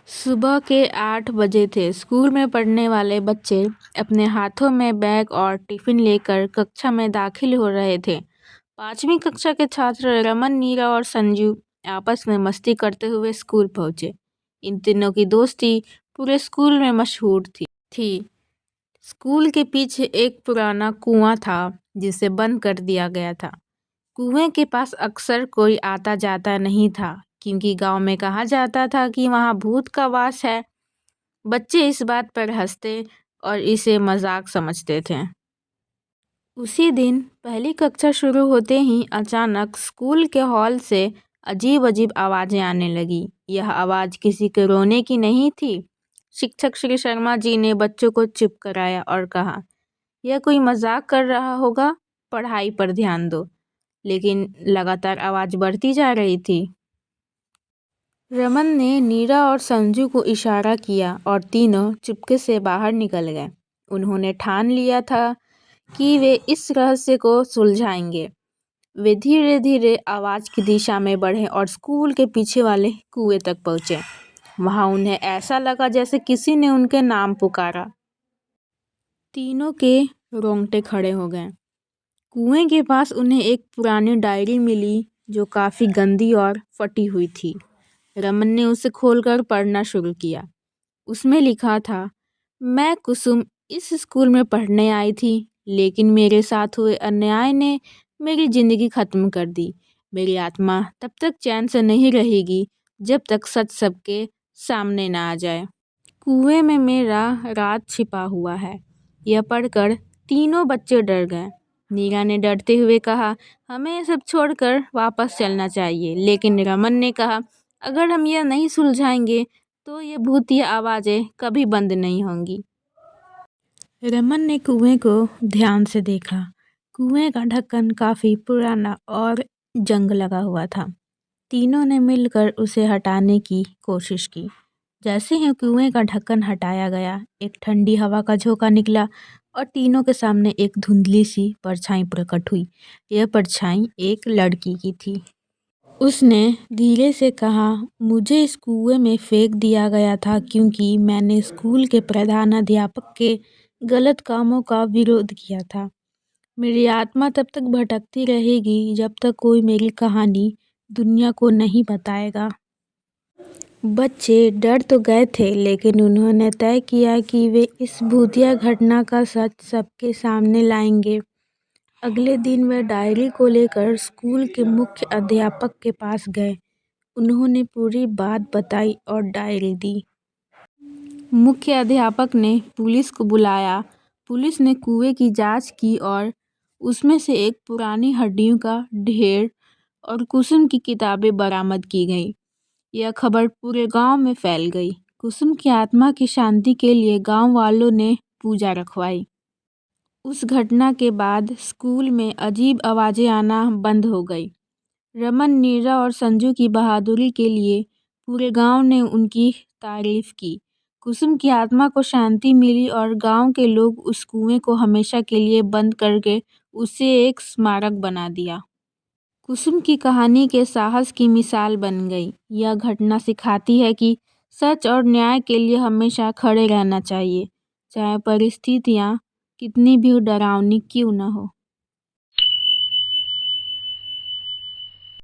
सुबह के 8 बजे थे। स्कूल में पढ़ने वाले बच्चे अपने हाथों में बैग और टिफिन लेकर कक्षा में दाखिल हो रहे थे। 5वीं कक्षा के छात्र रमन, नीरा और संजू आपस में मस्ती करते हुए स्कूल पहुंचे। इन तीनों की दोस्ती पूरे स्कूल में मशहूर थी। स्कूल के पीछे एक पुराना कुआं था जिसे बंद कर दिया गया था। कुएं के पास अक्सर कोई आता जाता नहीं था क्योंकि गांव में कहा जाता था कि वहां भूत का वास है। बच्चे इस बात पर हंसते और इसे मजाक समझते थे। उसी दिन पहली कक्षा शुरू होते ही अचानक स्कूल के हॉल से अजीब अजीब आवाजें आने लगी। यह आवाज किसी के रोने की नहीं थी। शिक्षक श्री शर्मा जी ने बच्चों को चुप कराया और कहा, यह कोई मजाक कर रहा होगा, पढ़ाई पर ध्यान दो। लेकिन लगातार आवाज बढ़ती जा रही थी। रमन ने नीरा और संजू को इशारा किया और तीनों चुपके से बाहर निकल गए। उन्होंने ठान लिया था कि वे इस रहस्य को सुलझाएंगे। वे धीरे धीरे आवाज की दिशा में बढ़े और स्कूल के पीछे वाले कुएं तक पहुंचे। वहां उन्हें ऐसा लगा जैसे किसी ने उनके नाम पुकारा। तीनों के रोंगटे खड़े हो गए। कुएं के पास उन्हें एक पुरानी डायरी मिली जो काफी गंदी और फटी हुई थी। रमन ने उसे खोलकर पढ़ना शुरू किया। उसमें लिखा था, मैं कुसुम इस स्कूल में पढ़ने आई थी, लेकिन मेरे साथ हुए अन्याय ने मेरी जिंदगी खत्म कर दी। मेरी आत्मा तब तक चैन से नहीं रहेगी जब तक सच सबके सामने ना आ जाए। कुएं में मेरा राज छिपा हुआ है। यह पढ़कर तीनों बच्चे डर गए। नीरा ने डरते हुए कहा, हमें ये सब छोड़कर वापस चलना चाहिए। लेकिन रमन ने कहा, अगर हम यह नहीं सुलझाएंगे तो ये भूतिया आवाजें कभी बंद नहीं होंगी। रमन ने कुएं को ध्यान से देखा। कुएं का ढक्कन काफी पुराना और जंग लगा हुआ था। तीनों ने मिलकर उसे हटाने की कोशिश की। जैसे ही कुएं का ढक्कन हटाया गया, एक ठंडी हवा का झोंका निकला और तीनों के सामने एक धुंधली सी परछाई प्रकट हुई। यह परछाई एक लड़की की थी। उसने धीरे से कहा, मुझे इस कुएं में फेंक दिया गया था क्योंकि मैंने स्कूल के प्रधानाध्यापक के गलत कामों का विरोध किया था। मेरी आत्मा तब तक भटकती रहेगी जब तक कोई मेरी कहानी दुनिया को नहीं बताएगा। बच्चे डर तो गए थे, लेकिन उन्होंने तय किया कि वे इस भूतिया घटना का सच सबके सामने लाएंगे। अगले दिन वे डायरी को लेकर स्कूल के मुख्य अध्यापक के पास गए। उन्होंने पूरी बात बताई और डायरी दी। मुख्य अध्यापक ने पुलिस को बुलाया। पुलिस ने कुएं की जांच की और उसमें से एक पुरानी हड्डियों का ढेर और कुसुम की किताबें बरामद की गई। यह खबर पूरे गांव में फैल गई। कुसुम की आत्मा की शांति के लिए गांव वालों ने पूजा रखवाई। उस घटना के बाद स्कूल में अजीब आवाजें आना बंद हो गई। रमन, नीरा और संजू की बहादुरी के लिए पूरे गांव ने उनकी तारीफ की। कुसुम की आत्मा को शांति मिली और गांव के लोग उस कुएं को हमेशा के लिए बंद करके उसे एक स्मारक बना दिया। कुसुम की कहानी के साहस की मिसाल बन गई। यह घटना सिखाती है कि सच और न्याय के लिए हमेशा खड़े रहना चाहिए, चाहे परिस्थितियां कितनी भी डरावनी क्यों न हो।